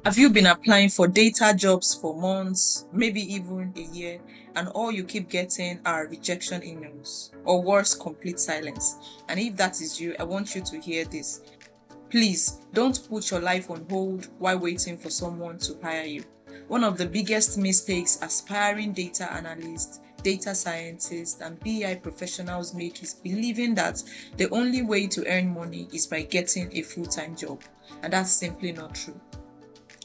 Have you been applying for data jobs for months, maybe even a year, and all you keep getting are rejection emails, or worse, complete silence? And if that is you, I want you to hear this. Please don't put your life on hold while waiting for someone to hire you. One of the biggest mistakes aspiring data analysts, data scientists, and BI professionals make is believing that the only way to earn money is by getting a full-time job. And that's simply not true.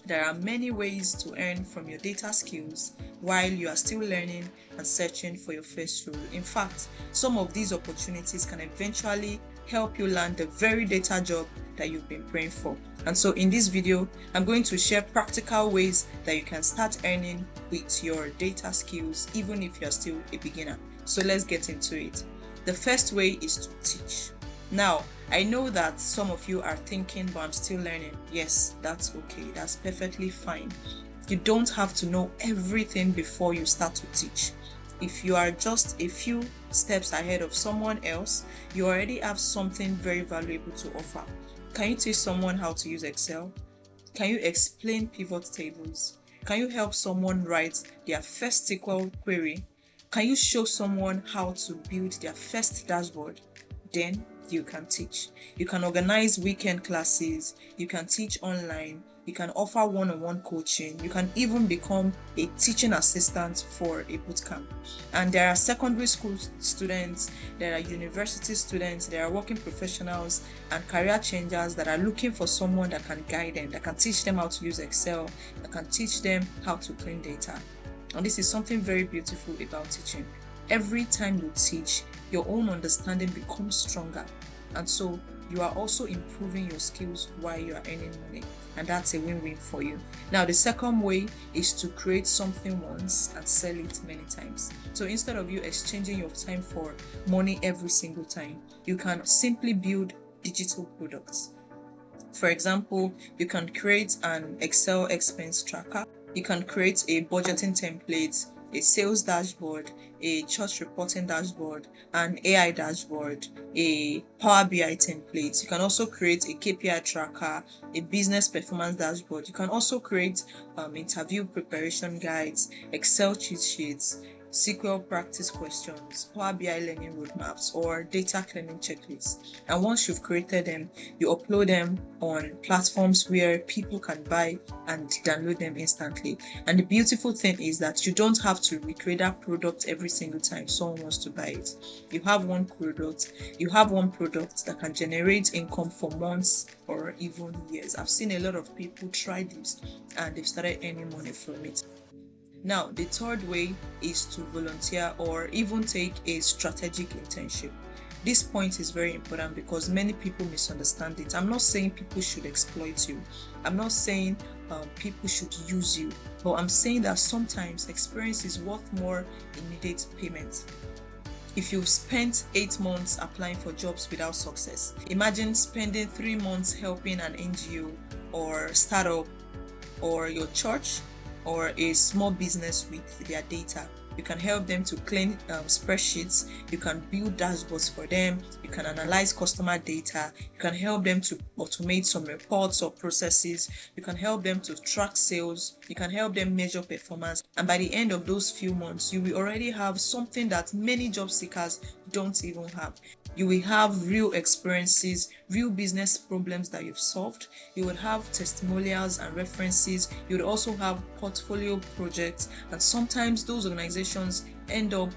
There are many ways to earn from your data skills while you are still learning and searching for your first role. In fact, some of these opportunities can eventually help you land the very data job that you've been praying for. And so in this video, I'm going to share practical ways that you can start earning with your data skills even if you're still a beginner. So let's get into it. The first way is to teach. Now, I know that some of you are thinking, but I'm still learning. Yes, that's okay. That's perfectly fine. You don't have to know everything before you start to teach. If you are just a few steps ahead of someone else, you already have something very valuable to offer. Can you teach someone how to use Excel? Can you explain pivot tables? Can you help someone write their first SQL query? Can you show someone how to build their first dashboard? Then you can teach. You can organize weekend classes, you can teach online, you can offer one-on-one coaching, you can even become a teaching assistant for a bootcamp. And there are secondary school students, there are university students, there are working professionals and career changers that are looking for someone that can guide them, that can teach them how to use Excel, that can teach them how to clean data. And this is something very beautiful about teaching. Every time you teach, your own understanding becomes stronger. And so you are also improving your skills while you are earning money. And that's a win-win for you. Now, the second way is to create something once and sell it many times. So instead of you exchanging your time for money every single time, you can simply build digital products. For example, you can create an Excel expense tracker. You can create a budgeting template, a sales dashboard, a church reporting dashboard, an AI dashboard, a Power BI template. You can also create a KPI tracker, a business performance dashboard. You can also create interview preparation guides, Excel cheat sheets, SQL practice questions, Power BI learning roadmaps, or data cleaning checklists. And once you've created them, you upload them on platforms where people can buy and download them instantly. And the beautiful thing is that you don't have to recreate that product every single time someone wants to buy it. You have one product that can generate income for months or even years. I've seen a lot of people try this and they've started earning money from it. Now, the third way is to volunteer or even take a strategic internship. This point is very important because many people misunderstand it. I'm not saying people should exploit you. I'm not saying people should use you. But I'm saying that sometimes experience is worth more immediate payment. If you've spent 8 months applying for jobs without success, imagine spending 3 months helping an NGO or startup or your church or a small business with their data. You can help them to clean spreadsheets, you can build dashboards for them, you can analyze customer data, you can help them to automate some reports or processes, you can help them to track sales, you can help them measure performance. And by the end of those few months, you will already have something that many job seekers don't even have. You will have real experiences, real business problems that you've solved. You would have testimonials and references. You would also have portfolio projects, and sometimes those organizations end up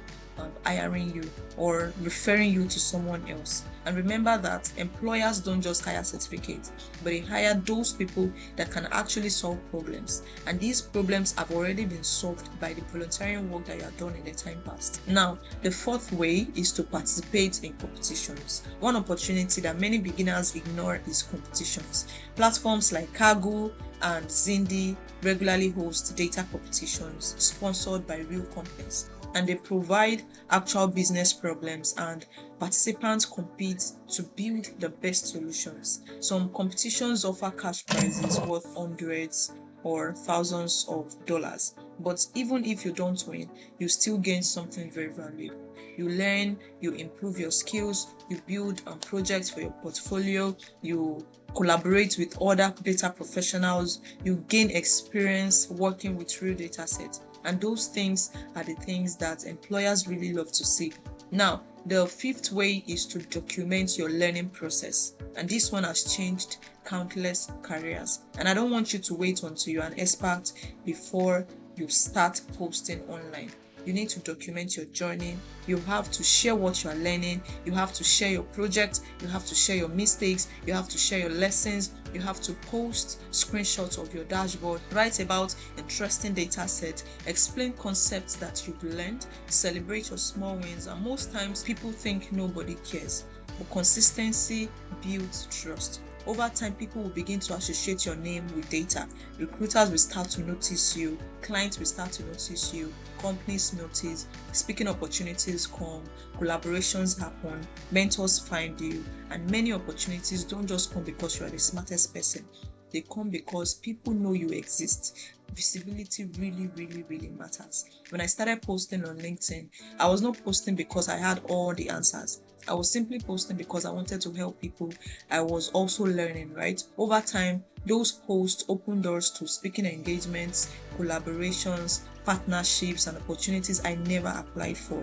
hiring you or referring you to someone else. And remember that employers don't just hire certificates, but they hire those people that can actually solve problems. And these problems have already been solved by the volunteering work that you have done in the time past. Now, the fourth way is to participate in competitions. One opportunity that many beginners ignore is competitions. Platforms like Anagu and Zindi regularly host data competitions sponsored by real companies, and they provide actual business problems, and participants compete to build the best solutions. Some competitions offer cash prizes worth hundreds or thousands of dollars, but even if you don't win, you still gain something very valuable. You learn, you improve your skills, you build projects for your portfolio, you collaborate with other data professionals, you gain experience working with real data sets. And those things are the things that employers really love to see. Now, the fifth way is to document your learning process. And this one has changed countless careers. And I don't want you to wait until you're an expert before you start posting online. You need to document your journey. You have to share what you are learning. You have to share your project. You have to share your mistakes. You have to share your lessons. You have to post screenshots of your dashboard. Write about interesting data sets. Explain concepts that you've learned. Celebrate your small wins. And most times people think nobody cares. But consistency builds trust. Over time, people will begin to associate your name with data. Recruiters will start to notice you. Clients will start to notice you. Companies notice. Speaking opportunities come. Collaborations happen. Mentors find you. And many opportunities don't just come because you are the smartest person. They come because people know you exist. Visibility really matters. When I started posting on LinkedIn, I was not posting because I had all the answers. I was simply posting because I wanted to help people. I was also learning, right? Over time, those posts opened doors to speaking engagements, collaborations, partnerships, and opportunities I never applied for.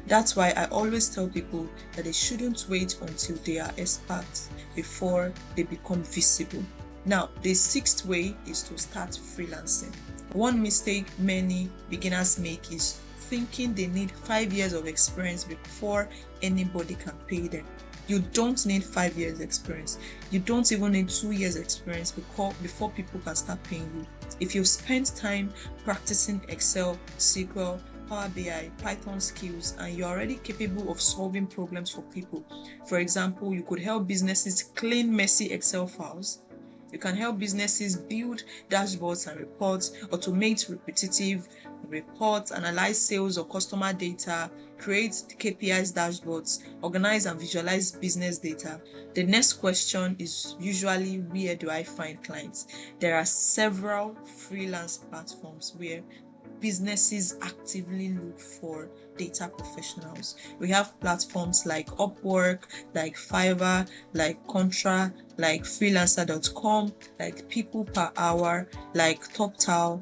That's why I always tell people that they shouldn't wait until they are experts before they become visible. Now, the sixth way is to start freelancing. One mistake many beginners make is thinking they need 5 years of experience before anybody can pay them. You don't need 5 years experience. You don't even need 2 years experience before people can start paying you. If you spend time practicing Excel, SQL, Power BI, Python skills, and you're already capable of solving problems for people. For example, you could help businesses clean messy Excel files. You can help businesses build dashboards and reports, automate repetitive reports, analyze sales or customer data, create KPIs dashboards, organize and visualize business data. The next question is usually, where do I find clients? There are several freelance platforms where businesses actively look for data professionals. We have platforms like Upwork, like Fiverr, like Contra, like freelancer.com, like People Per Hour, like TopTal.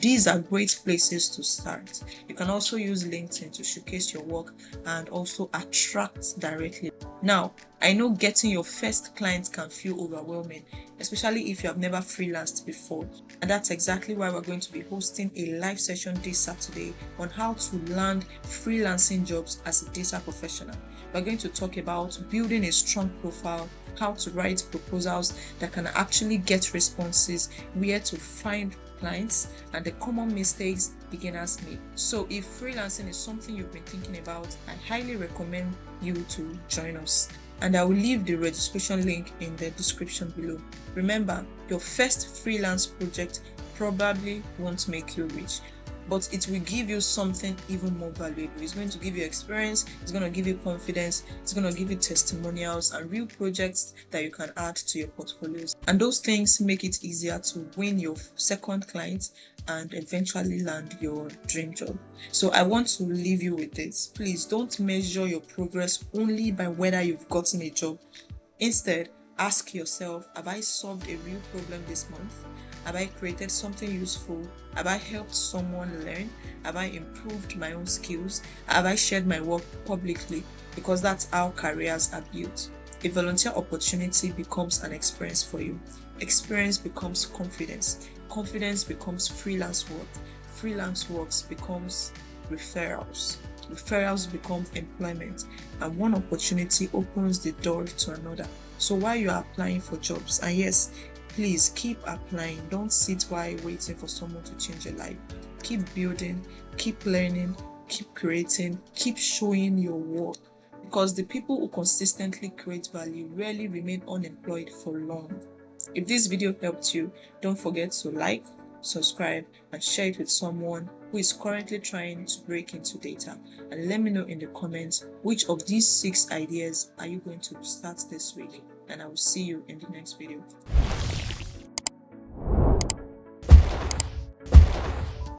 These are great places to start. You can also use LinkedIn to showcase your work and also attract directly. Now, I know getting your first client can feel overwhelming, especially if you have never freelanced before. And that's exactly why we're going to be hosting a live session this Saturday on how to land freelancing jobs as a data professional. We're going to talk about building a strong profile, how to write proposals that can actually get responses, where to find clients, and the common mistakes beginners make. So if freelancing is something you've been thinking about, I highly recommend you to join us. And I will leave the registration link in the description below. Remember, your first freelance project probably won't make you rich, but it will give you something even more valuable. It's going to give you experience, it's going to give you confidence, it's going to give you testimonials and real projects that you can add to your portfolios. And those things make it easier to win your second client and eventually land your dream job. So I want to leave you with this. Please don't measure your progress only by whether you've gotten a job. Instead, ask yourself, have I solved a real problem this month? Have I created something useful? Have I helped someone learn? Have I improved my own skills? Have I shared my work publicly? Because that's how careers are built. A volunteer opportunity becomes an experience for you. Experience becomes confidence. Confidence becomes freelance work. Freelance works becomes referrals. Referrals become employment. And one opportunity opens the door to another. So while you are applying for jobs, and yes, please keep applying. Don't sit while waiting for someone to change your life. Keep building, keep learning, keep creating, keep showing your work. Because the people who consistently create value rarely remain unemployed for long. If this video helped you, don't forget to like, subscribe, and share it with someone who is currently trying to break into data. And let me know in the comments which of these 6 ideas are you going to start this week. And I will see you in the next video.